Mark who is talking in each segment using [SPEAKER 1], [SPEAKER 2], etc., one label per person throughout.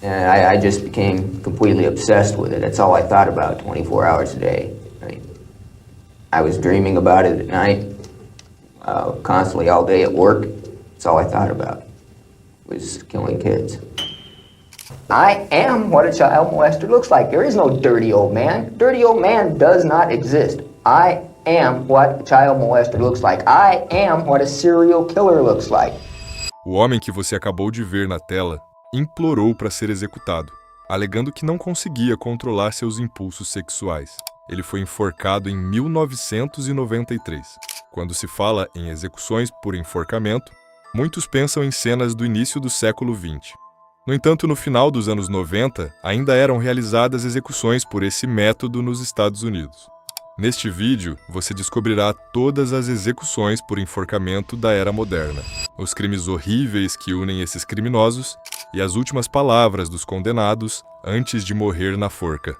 [SPEAKER 1] And I just became completely obsessed with it. That's all I thought about 24 hours a day. I was dreaming about it at night, constantly all day at work. That's all I thought about, was killing kids. I am what a child molester looks like. There is no dirty old man. Dirty old man does not exist. I am what a child molester looks like. I am what a serial killer looks like.
[SPEAKER 2] O homem que você acabou de ver na tela implorou para ser executado, alegando que não conseguia controlar seus impulsos sexuais. Ele foi enforcado em 1993. Quando se fala em execuções por enforcamento, muitos pensam em cenas do início do século XX. No entanto, no final dos anos 90, ainda eram realizadas execuções por esse método nos Estados Unidos. Neste vídeo, você descobrirá todas as execuções por enforcamento da era moderna, os crimes horríveis que unem esses criminosos e as últimas palavras dos condenados antes de morrer na forca.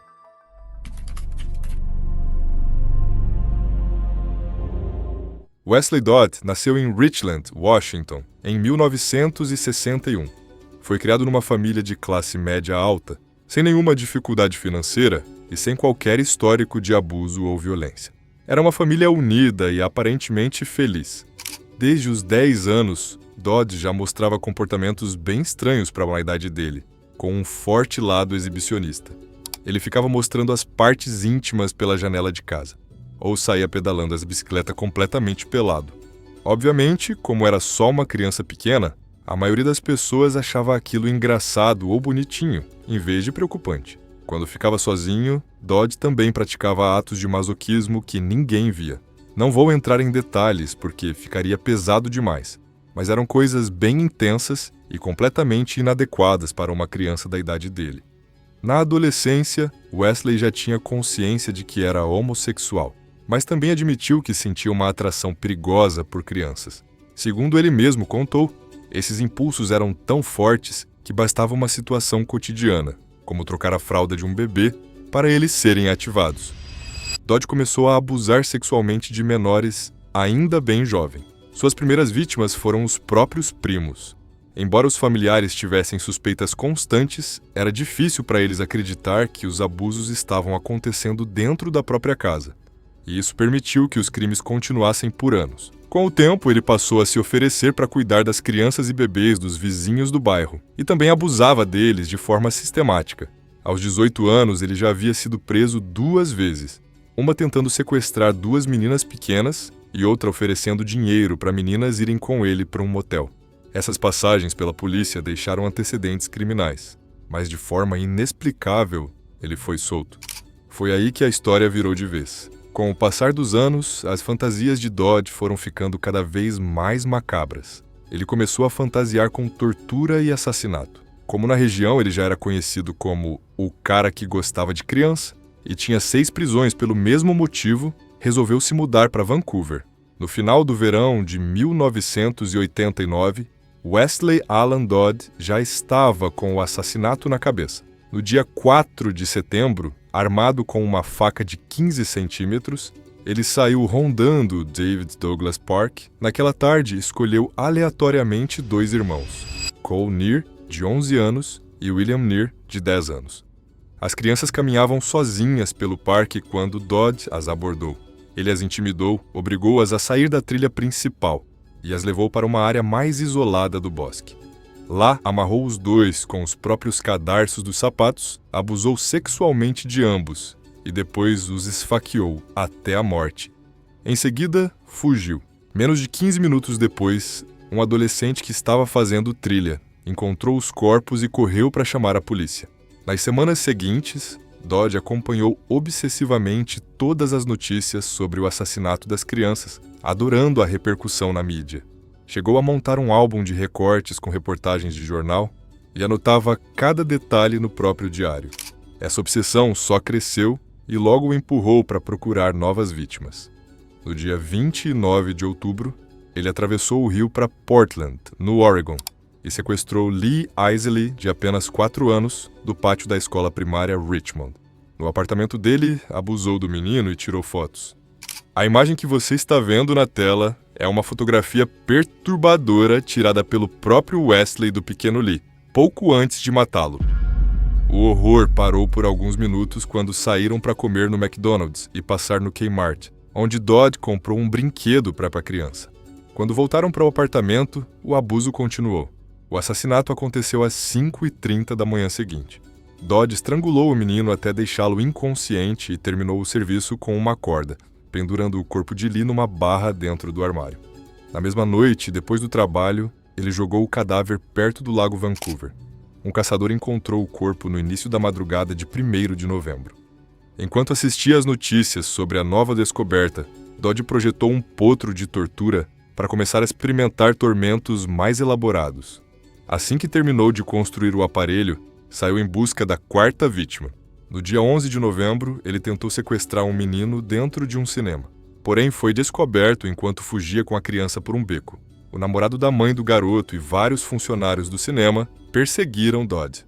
[SPEAKER 2] Wesley Dodd nasceu em Richland, Washington, em 1961. Foi criado numa família de classe média alta, sem nenhuma dificuldade financeira e sem qualquer histórico de abuso ou violência. Era uma família unida e aparentemente feliz. Desde os 10 anos, Dodd já mostrava comportamentos bem estranhos para a idade dele, com um forte lado exibicionista. Ele ficava mostrando as partes íntimas pela janela de casa, ou saía pedalando as bicicletas completamente pelado. Obviamente, como era só uma criança pequena, a maioria das pessoas achava aquilo engraçado ou bonitinho, em vez de preocupante. Quando ficava sozinho, Dodd também praticava atos de masoquismo que ninguém via. Não vou entrar em detalhes porque ficaria pesado demais, mas eram coisas bem intensas e completamente inadequadas para uma criança da idade dele. Na adolescência, Wesley já tinha consciência de que era homossexual, mas também admitiu que sentia uma atração perigosa por crianças. Segundo ele mesmo contou, esses impulsos eram tão fortes que bastava uma situação cotidiana, como trocar a fralda de um bebê, para eles serem ativados. Dodd começou a abusar sexualmente de menores ainda bem jovem. Suas primeiras vítimas foram os próprios primos. Embora os familiares tivessem suspeitas constantes, era difícil para eles acreditar que os abusos estavam acontecendo dentro da própria casa. E isso permitiu que os crimes continuassem por anos. Com o tempo, ele passou a se oferecer para cuidar das crianças e bebês dos vizinhos do bairro, e também abusava deles de forma sistemática. Aos 18 anos, ele já havia sido preso 2 vezes, uma tentando sequestrar 2 meninas pequenas e outra oferecendo dinheiro para meninas irem com ele para um motel. Essas passagens pela polícia deixaram antecedentes criminais, mas de forma inexplicável, ele foi solto. Foi aí que a história virou de vez. Com o passar dos anos, as fantasias de Dodd foram ficando cada vez mais macabras. Ele começou a fantasiar com tortura e assassinato. Como na região ele já era conhecido como o cara que gostava de criança e tinha 6 prisões pelo mesmo motivo, resolveu se mudar para Vancouver. No final do verão de 1989, Wesley Alan Dodd já estava com o assassinato na cabeça. No dia 4 de setembro, armado com uma faca de 15 centímetros, ele saiu rondando David Douglas Park. Naquela tarde, escolheu aleatoriamente 2 irmãos, Cole Neer, de 11 anos, e William Neer, de 10 anos. As crianças caminhavam sozinhas pelo parque quando Dodd as abordou. Ele as intimidou, obrigou-as a sair da trilha principal e as levou para uma área mais isolada do bosque. Lá, amarrou os 2 com os próprios cadarços dos sapatos, abusou sexualmente de ambos e depois os esfaqueou até a morte. Em seguida, fugiu. Menos de 15 minutos depois, um adolescente que estava fazendo trilha encontrou os corpos e correu para chamar a polícia. Nas semanas seguintes, Dodd acompanhou obsessivamente todas as notícias sobre o assassinato das crianças, adorando a repercussão na mídia. Chegou a montar um álbum de recortes com reportagens de jornal e anotava cada detalhe no próprio diário. Essa obsessão só cresceu e logo o empurrou para procurar novas vítimas. No dia 29 de outubro, ele atravessou o rio para Portland, no Oregon, e sequestrou Lee Isley, de apenas 4 anos, do pátio da escola primária Richmond. No apartamento dele, abusou do menino e tirou fotos. A imagem que você está vendo na tela é uma fotografia perturbadora tirada pelo próprio Wesley do pequeno Lee, pouco antes de matá-lo. O horror parou por alguns minutos quando saíram para comer no McDonald's e passar no Kmart, onde Dodd comprou um brinquedo para a criança. Quando voltaram para o apartamento, o abuso continuou. O assassinato aconteceu às 5h30 da manhã seguinte. Dodd estrangulou o menino até deixá-lo inconsciente e terminou o serviço com uma corda, pendurando o corpo de Lee numa barra dentro do armário. Na mesma noite, depois do trabalho, ele jogou o cadáver perto do lago Vancouver. Um caçador encontrou o corpo no início da madrugada de 1º de novembro. Enquanto assistia às notícias sobre a nova descoberta, Dodd projetou um potro de tortura para começar a experimentar tormentos mais elaborados. Assim que terminou de construir o aparelho, saiu em busca da 4ª vítima. No dia 11 de novembro, ele tentou sequestrar um menino dentro de um cinema. Porém, foi descoberto enquanto fugia com a criança por um beco. O namorado da mãe do garoto e vários funcionários do cinema perseguiram Dodd.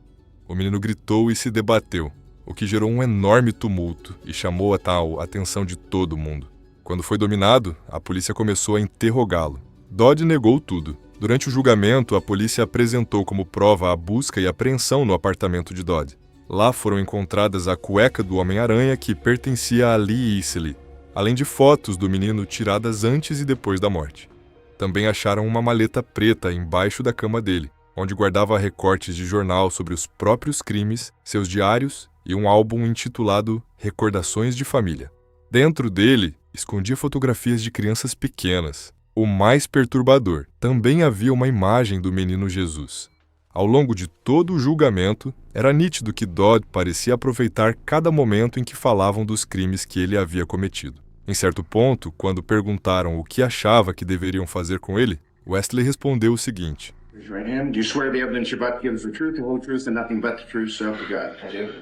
[SPEAKER 2] O menino gritou e se debateu, o que gerou um enorme tumulto e chamou a atenção de todo mundo. Quando foi dominado, a polícia começou a interrogá-lo. Dodd negou tudo. Durante o julgamento, a polícia apresentou como prova a busca e apreensão no apartamento de Dodd. Lá foram encontradas a cueca do Homem-Aranha que pertencia a Lee Isley, além de fotos do menino tiradas antes e depois da morte. Também acharam uma maleta preta embaixo da cama dele, onde guardava recortes de jornal sobre os próprios crimes, seus diários e um álbum intitulado Recordações de Família. Dentro dele, escondia fotografias de crianças pequenas. O mais perturbador, também havia uma imagem do menino Jesus. Ao longo de todo o julgamento, era nítido que Dodd parecia aproveitar cada momento em que falavam dos crimes que ele havia cometido. Em certo ponto, quando perguntaram o que achava que deveriam fazer com ele, Wesley respondeu o seguinte:
[SPEAKER 3] Raise your right hand. Do you swear the evidence you're about to give is the truth, the whole truth, and nothing but the truth, so help you God?
[SPEAKER 4] I do.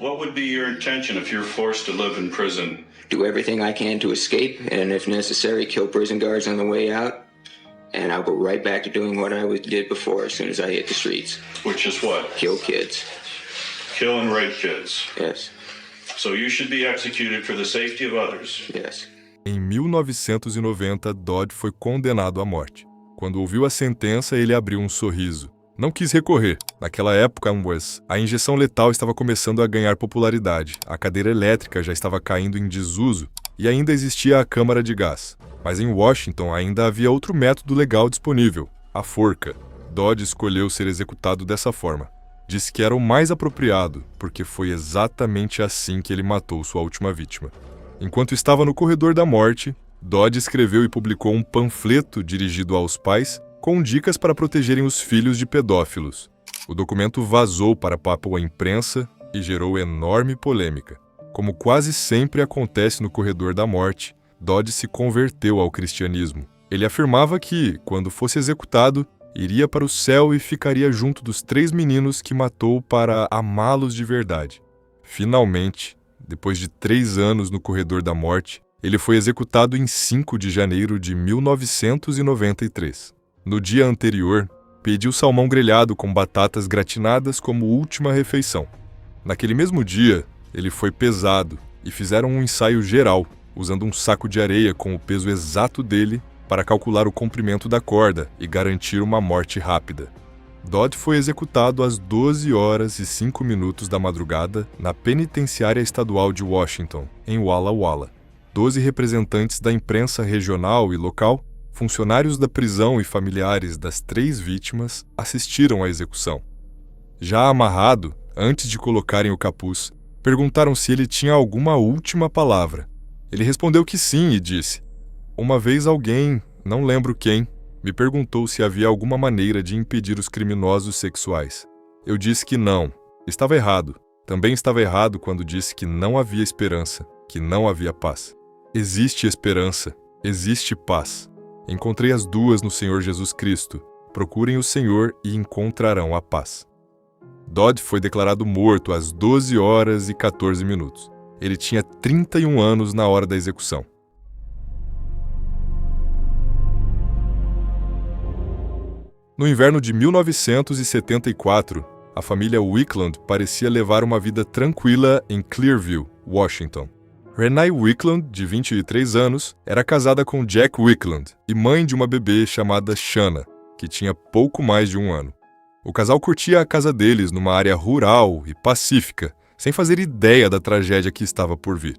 [SPEAKER 4] What would be your intention if you're forced to live in prison?
[SPEAKER 1] Do everything I can to escape, and if necessary, kill prison guards on the way out. And I'll go right back to doing what I did before as soon as I hit the streets.
[SPEAKER 4] Which is what?
[SPEAKER 1] Kill kids.
[SPEAKER 4] Kill and rape kids.
[SPEAKER 1] Yes.
[SPEAKER 4] So you should be executed for the safety of others.
[SPEAKER 1] Yes.
[SPEAKER 2] Em 1990, Dodd foi condenado à morte. Quando ouviu a sentença, ele abriu um sorriso. Não quis recorrer. Naquela época, a injeção letal estava começando a ganhar popularidade, a cadeira elétrica já estava caindo em desuso e ainda existia a câmara de gás. Mas em Washington ainda havia outro método legal disponível, a forca. Dodd escolheu ser executado dessa forma. Disse que era o mais apropriado, porque foi exatamente assim que ele matou sua última vítima. Enquanto estava no corredor da morte, Dodd escreveu e publicou um panfleto dirigido aos pais com dicas para protegerem os filhos de pedófilos. O documento vazou para a imprensa e gerou enorme polêmica. Como quase sempre acontece no corredor da morte, Dodd se converteu ao cristianismo. Ele afirmava que, quando fosse executado, iria para o céu e ficaria junto dos 3 meninos que matou para amá-los de verdade. Finalmente, depois de 3 anos no corredor da morte, ele foi executado em 5 de janeiro de 1993. No dia anterior, pediu salmão grelhado com batatas gratinadas como última refeição. Naquele mesmo dia, ele foi pesado e fizeram um ensaio geral, usando um saco de areia com o peso exato dele para calcular o comprimento da corda e garantir uma morte rápida. Dodd foi executado às 12h05 da madrugada na Penitenciária Estadual de Washington, em Walla Walla. 12 representantes da imprensa regional e local, funcionários da prisão e familiares das 3 vítimas assistiram à execução. Já amarrado, antes de colocarem o capuz, perguntaram se ele tinha alguma última palavra. Ele respondeu que sim e disse: "Uma vez alguém, não lembro quem, me perguntou se havia alguma maneira de impedir os criminosos sexuais. Eu disse que não. Estava errado. Também estava errado quando disse que não havia esperança, que não havia paz. Existe esperança, existe paz. Encontrei as duas no Senhor Jesus Cristo. Procurem o Senhor e encontrarão a paz." Dodd foi declarado morto às 12h14. Ele tinha 31 anos na hora da execução. No inverno de 1974, a família Wickland parecia levar uma vida tranquila em Clearview, Washington. Renee Wickland, de 23 anos, era casada com Jack Wickland e mãe de uma bebê chamada Shanna, que tinha pouco mais de 1 ano. O casal curtia a casa deles numa área rural e pacífica, sem fazer ideia da tragédia que estava por vir.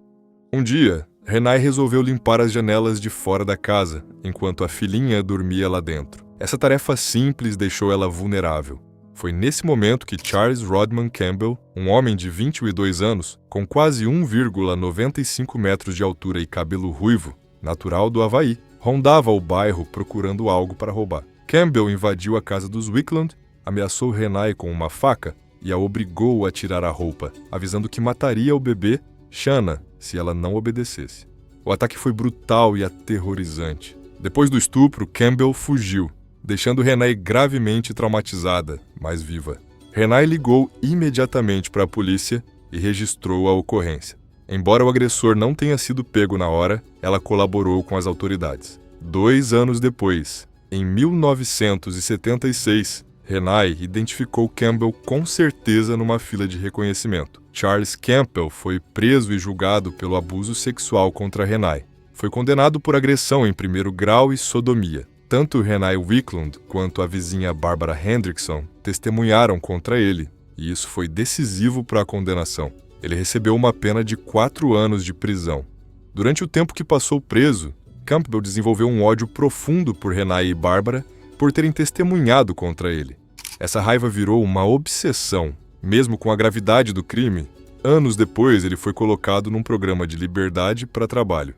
[SPEAKER 2] Um dia, Renai resolveu limpar as janelas de fora da casa, enquanto a filhinha dormia lá dentro. Essa tarefa simples deixou ela vulnerável. Foi nesse momento que Charles Rodman Campbell, um homem de 22 anos, com quase 1,95 metros de altura e cabelo ruivo, natural do Havaí, rondava o bairro procurando algo para roubar. Campbell invadiu a casa dos Wickland, ameaçou Renai com uma faca e a obrigou a tirar a roupa, avisando que mataria o bebê, Shanna, se ela não obedecesse. O ataque foi brutal e aterrorizante. Depois do estupro, Campbell fugiu, deixando Renai gravemente traumatizada, mas viva. Renai ligou imediatamente para a polícia e registrou a ocorrência. Embora o agressor não tenha sido pego na hora, ela colaborou com as autoridades. 2 anos depois, em 1976, Renai identificou Campbell com certeza numa fila de reconhecimento. Charles Campbell foi preso e julgado pelo abuso sexual contra Renai. Foi condenado por agressão em primeiro grau e sodomia. Tanto Renai Wickland quanto a vizinha Barbara Hendrickson testemunharam contra ele, e isso foi decisivo para a condenação. Ele recebeu uma pena de 4 anos de prisão. Durante o tempo que passou preso, Campbell desenvolveu um ódio profundo por Renai e Barbara por terem testemunhado contra ele. Essa raiva virou uma obsessão. Mesmo com a gravidade do crime, anos depois ele foi colocado num programa de liberdade para trabalho.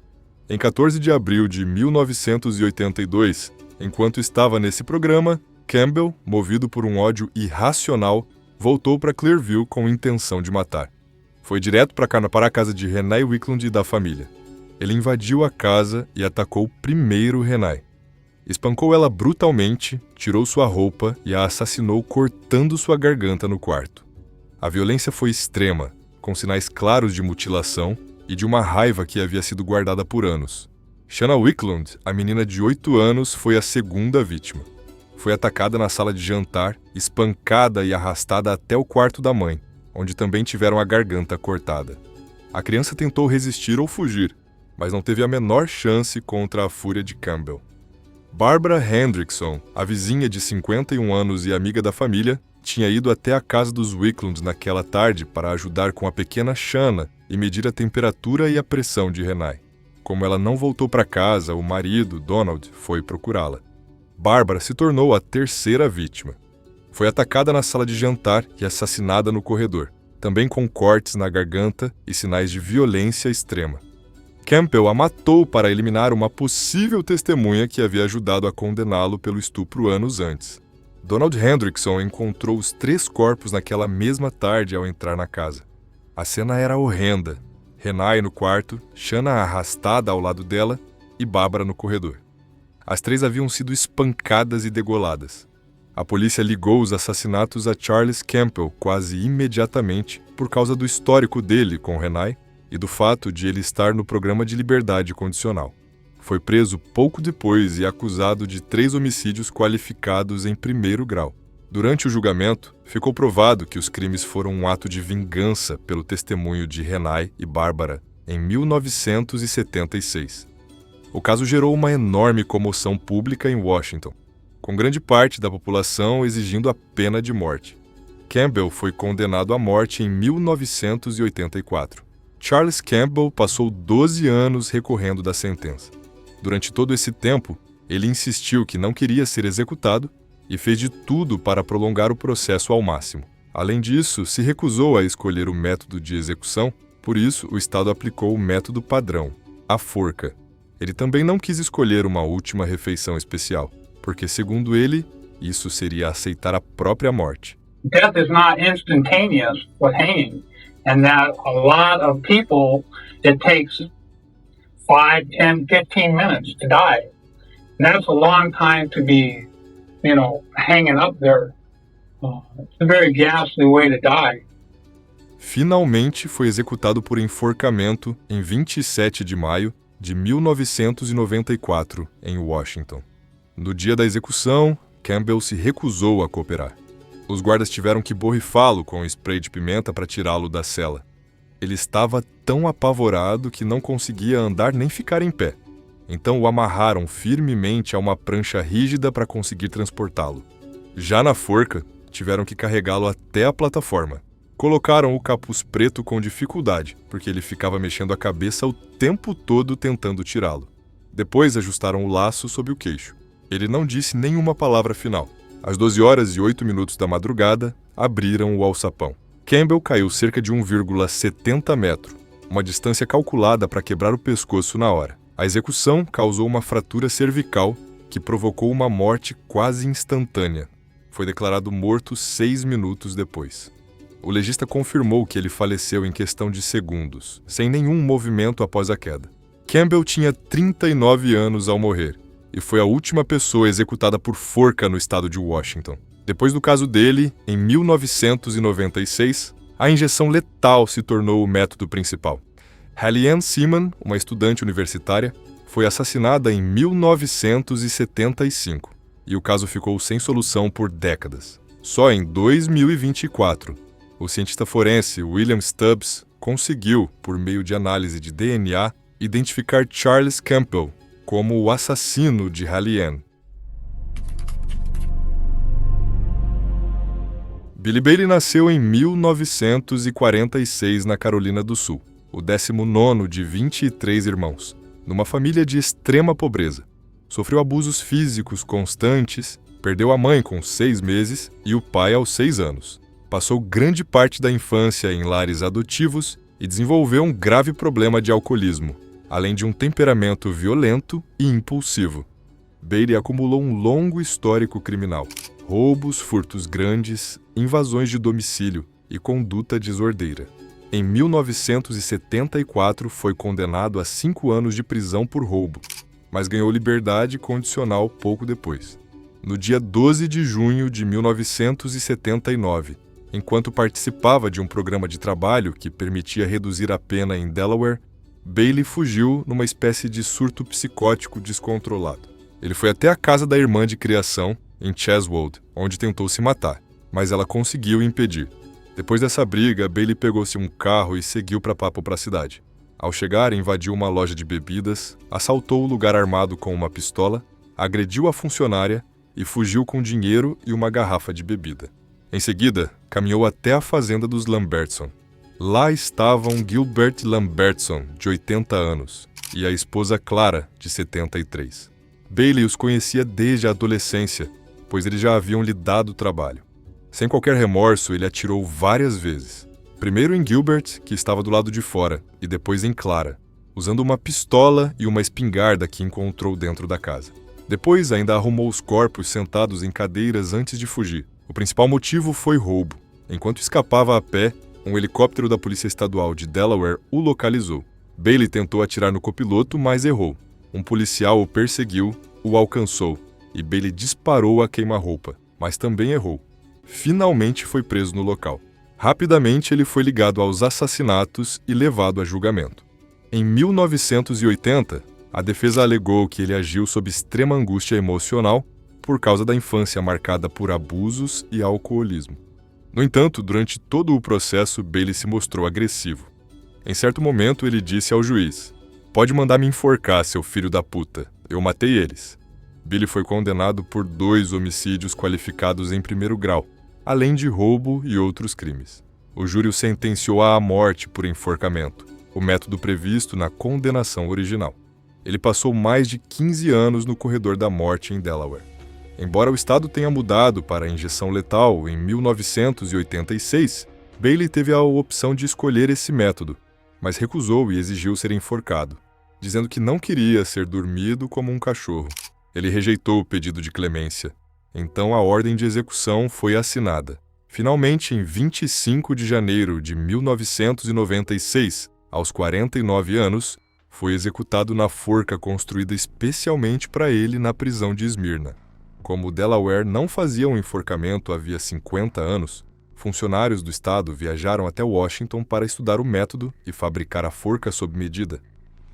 [SPEAKER 2] Em 14 de abril de 1982, enquanto estava nesse programa, Campbell, movido por um ódio irracional, voltou para Clearview com intenção de matar. Foi direto para a casa de Renai Wickland e da família. Ele invadiu a casa e atacou primeiro Renai. Espancou ela brutalmente, tirou sua roupa e a assassinou cortando sua garganta no quarto. A violência foi extrema, com sinais claros de mutilação e de uma raiva que havia sido guardada por anos. Shanna Wickland, a menina de 8 anos, foi a segunda vítima. Foi atacada na sala de jantar, espancada e arrastada até o quarto da mãe, onde também tiveram a garganta cortada. A criança tentou resistir ou fugir, mas não teve a menor chance contra a fúria de Campbell. Barbara Hendrickson, a vizinha de 51 anos e amiga da família, tinha ido até a casa dos Wickland naquela tarde para ajudar com a pequena Shanna e medir a temperatura e a pressão de Renai. Como ela não voltou para casa, o marido, Donald, foi procurá-la. Barbara se tornou a terceira vítima. Foi atacada na sala de jantar e assassinada no corredor, também com cortes na garganta e sinais de violência extrema. Campbell a matou para eliminar uma possível testemunha que havia ajudado a condená-lo pelo estupro anos antes. Donald Hendrickson encontrou os 3 corpos naquela mesma tarde ao entrar na casa. A cena era horrenda. Renai no quarto, Shanna arrastada ao lado dela e Barbara no corredor. As 3 haviam sido espancadas e degoladas. A polícia ligou os assassinatos a Charles Campbell quase imediatamente por causa do histórico dele com Renai e do fato de ele estar no programa de liberdade condicional. Foi preso pouco depois e acusado de 3 homicídios qualificados em primeiro grau. Durante o julgamento, ficou provado que os crimes foram um ato de vingança pelo testemunho de Renai e Barbara em 1976. O caso gerou uma enorme comoção pública em Washington, com grande parte da população exigindo a pena de morte. Campbell foi condenado à morte em 1984. Charles Campbell passou 12 anos recorrendo da sentença. Durante todo esse tempo, ele insistiu que não queria ser executado e fez de tudo para prolongar o processo ao máximo. Além disso, se recusou a escolher o método de execução, por isso o Estado aplicou o método padrão, a forca. Ele também não quis escolher uma última refeição especial, porque, segundo ele, isso seria aceitar a própria morte.
[SPEAKER 5] Death is not instantaneous with hanging. And that a lot of people, it takes 5, 10, 15 minutes to die. And that's a long time to be, hanging up there. It's a very ghastly way to die.
[SPEAKER 2] Finalmente foi executado por enforcamento em 27 de maio de 1994, em Washington. No dia da execução, Campbell se recusou a cooperar. Os guardas tiveram que borrifá-lo com spray de pimenta para tirá-lo da cela. Ele estava tão apavorado que não conseguia andar nem ficar em pé. Então o amarraram firmemente a uma prancha rígida para conseguir transportá-lo. Já na forca, tiveram que carregá-lo até a plataforma. Colocaram o capuz preto com dificuldade, porque ele ficava mexendo a cabeça o tempo todo tentando tirá-lo. Depois ajustaram o laço sob o queixo. Ele não disse nenhuma palavra final. Às 12h08 da madrugada, abriram o alçapão. Campbell caiu cerca de 1,70 metro, uma distância calculada para quebrar o pescoço na hora. A execução causou uma fratura cervical que provocou uma morte quase instantânea. Foi declarado morto 6 minutos depois. O legista confirmou que ele faleceu em questão de segundos, sem nenhum movimento após a queda. Campbell tinha 39 anos ao morrer e foi a última pessoa executada por forca no estado de Washington. Depois do caso dele, em 1996, a injeção letal se tornou o método principal. Hallie-Ann Seaman, uma estudante universitária, foi assassinada em 1975 e o caso ficou sem solução por décadas. Só em 2024, o cientista forense William Stubbs conseguiu, por meio de análise de DNA, identificar Charles Campbell como o assassino de Hallie-Ann. Billy Bailey nasceu em 1946 na Carolina do Sul, o 19º de 23 irmãos, numa família de extrema pobreza. Sofreu abusos físicos constantes, perdeu a mãe com 6 meses e o pai aos 6 anos. Passou grande parte da infância em lares adotivos e desenvolveu um grave problema de alcoolismo, além de um temperamento violento e impulsivo. Bailey acumulou um longo histórico criminal: roubos, furtos grandes, invasões de domicílio e conduta desordeira. Em 1974, foi condenado a 5 anos de prisão por roubo, mas ganhou liberdade condicional pouco depois. No dia 12 de junho de 1979, enquanto participava de um programa de trabalho que permitia reduzir a pena em Delaware, Bailey fugiu numa espécie de surto psicótico descontrolado. Ele foi até a casa da irmã de criação, em Cheswold, onde tentou se matar, mas ela conseguiu impedir. Depois dessa briga, Bailey pegou-se um carro e seguiu para a cidade. Ao chegar, invadiu uma loja de bebidas, assaltou o lugar armado com uma pistola, agrediu a funcionária e fugiu com dinheiro e uma garrafa de bebida. Em seguida, caminhou até a fazenda dos Lambertson. Lá estavam Gilbert Lambertson, de 80 anos, e a esposa Clara, de 73. Bailey os conhecia desde a adolescência, pois eles já haviam lhe dado trabalho. Sem qualquer remorso, ele atirou várias vezes. Primeiro em Gilbert, que estava do lado de fora, e depois em Clara, usando uma pistola e uma espingarda que encontrou dentro da casa. Depois ainda arrumou os corpos sentados em cadeiras antes de fugir. O principal motivo foi roubo. Enquanto escapava a pé, um helicóptero da Polícia Estadual de Delaware o localizou. Bailey tentou atirar no copiloto, mas errou. Um policial o perseguiu, o alcançou, e Bailey disparou a queima-roupa, mas também errou. Finalmente foi preso no local. Rapidamente ele foi ligado aos assassinatos e levado a julgamento. Em 1980, a defesa alegou que ele agiu sob extrema angústia emocional por causa da infância marcada por abusos e alcoolismo. No entanto, durante todo o processo, Bailey se mostrou agressivo. Em certo momento, ele disse ao juiz: "Pode mandar me enforcar, seu filho da puta. Eu matei eles." Billy foi condenado por 2 homicídios qualificados em primeiro grau, além de roubo e outros crimes. O júri o sentenciou à morte por enforcamento, o método previsto na condenação original. Ele passou mais de 15 anos no corredor da morte em Delaware. Embora o estado tenha mudado para a injeção letal em 1986, Bailey teve a opção de escolher esse método, mas recusou e exigiu ser enforcado, dizendo que não queria ser dormido como um cachorro. Ele rejeitou o pedido de clemência. Então a ordem de execução foi assinada. Finalmente, em 25 de janeiro de 1996, aos 49 anos, foi executado na forca construída especialmente para ele na prisão de Esmirna. Como o Delaware não fazia um enforcamento havia 50 anos, funcionários do estado viajaram até Washington para estudar o método e fabricar a forca sob medida.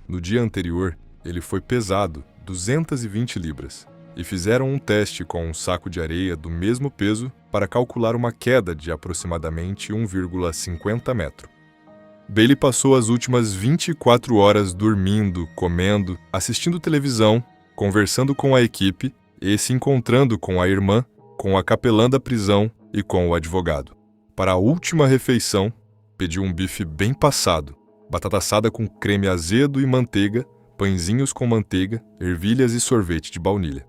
[SPEAKER 2] No dia anterior, ele foi pesado, 220 libras, e fizeram um teste com um saco de areia do mesmo peso para calcular uma queda de aproximadamente 1,50 metro. Bailey passou as últimas 24 horas dormindo, comendo, assistindo televisão, conversando com a equipe e se encontrando com a irmã, com a capelã da prisão e com o advogado. Para a última refeição, pediu um bife bem passado, batata assada com creme azedo e manteiga, pãezinhos com manteiga, ervilhas e sorvete de baunilha.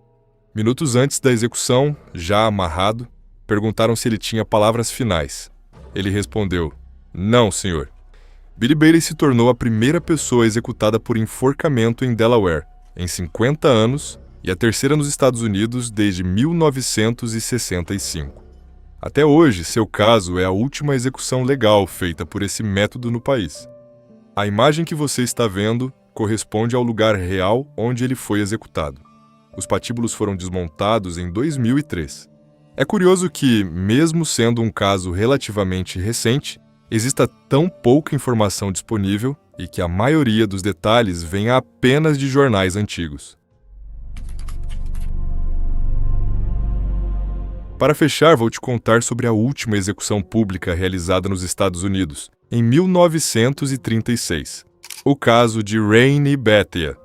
[SPEAKER 2] Minutos antes da execução, já amarrado, perguntaram se ele tinha palavras finais. Ele respondeu: "Não, senhor." Billy Bailey se tornou a primeira pessoa executada por enforcamento em Delaware em 50 anos e a terceira nos Estados Unidos desde 1965. Até hoje, seu caso é a última execução legal feita por esse método no país. A imagem que você está vendo corresponde ao lugar real onde ele foi executado. Os patíbulos foram desmontados em 2003. É curioso que, mesmo sendo um caso relativamente recente, exista tão pouca informação disponível e que a maioria dos detalhes venha apenas de jornais antigos. Para fechar, vou te contar sobre a última execução pública realizada nos Estados Unidos, em 1936. O caso de Rainey Bethia.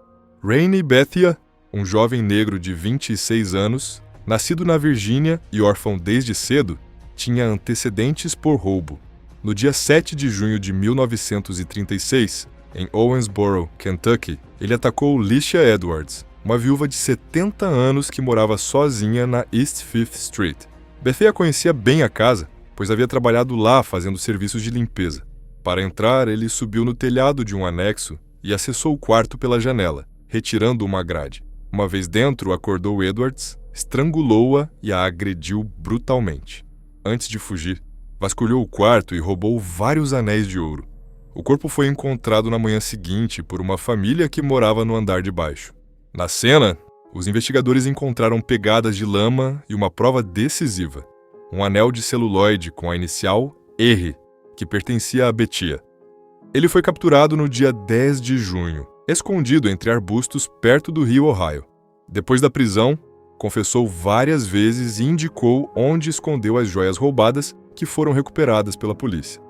[SPEAKER 2] Rainey Bethia, um jovem negro de 26 anos, nascido na Virgínia e órfão desde cedo, tinha antecedentes por roubo. No dia 7 de junho de 1936, em Owensboro, Kentucky, ele atacou Licia Edwards, uma viúva de 70 anos que morava sozinha na East Fifth Street. Bethia conhecia bem a casa, pois havia trabalhado lá fazendo serviços de limpeza. Para entrar, ele subiu no telhado de um anexo e acessou o quarto pela janela, retirando uma grade. Uma vez dentro, acordou Edwards, estrangulou-a e a agrediu brutalmente. Antes de fugir, vasculhou o quarto e roubou vários anéis de ouro. O corpo foi encontrado na manhã seguinte por uma família que morava no andar de baixo. Na cena, os investigadores encontraram pegadas de lama e uma prova decisiva: um anel de celuloide com a inicial R, que pertencia a Bethia. Ele foi capturado no dia 10 de junho, escondido entre arbustos perto do rio Ohio. Depois da prisão, confessou várias vezes e indicou onde escondeu as joias roubadas que foram recuperadas pela polícia.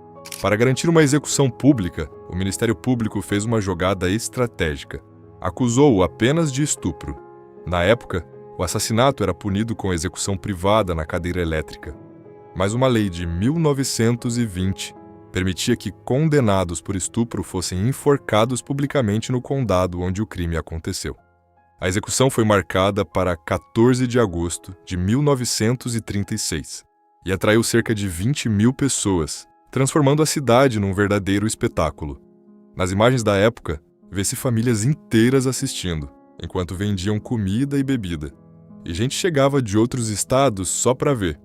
[SPEAKER 2] Para garantir uma execução pública, o Ministério Público fez uma jogada estratégica. Acusou-o apenas de estupro. Na época, o assassinato era punido com execução privada na cadeira elétrica. Mas uma lei de 1920 permitia que condenados por estupro fossem enforcados publicamente no condado onde o crime aconteceu. A execução foi marcada para 14 de agosto de 1936 e atraiu cerca de 20 mil pessoas, transformando a cidade num verdadeiro espetáculo. Nas imagens da época, vê-se famílias inteiras assistindo, enquanto vendiam comida e bebida, e gente chegava de outros estados só para ver.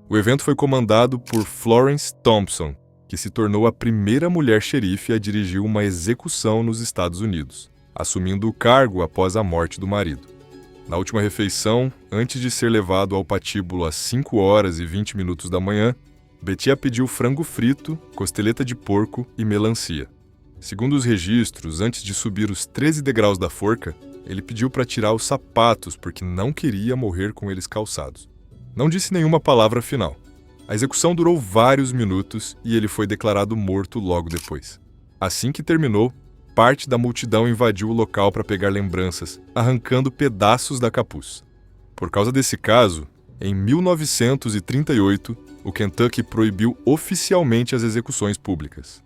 [SPEAKER 2] O evento foi comandado por Florence Thompson, que se tornou a primeira mulher xerife a dirigir uma execução nos Estados Unidos, assumindo o cargo após a morte do marido. Na última refeição, antes de ser levado ao patíbulo às 5 horas e 20 minutos da manhã, Bethia pediu frango frito, costeleta de porco e melancia. Segundo os registros, antes de subir os 13 degraus da forca, ele pediu para tirar os sapatos porque não queria morrer com eles calçados. Não disse nenhuma palavra final. A execução durou vários minutos e ele foi declarado morto logo depois. Assim que terminou, parte da multidão invadiu o local para pegar lembranças, arrancando pedaços da capuz. Por causa desse caso, em 1938, o Kentucky proibiu oficialmente as execuções públicas.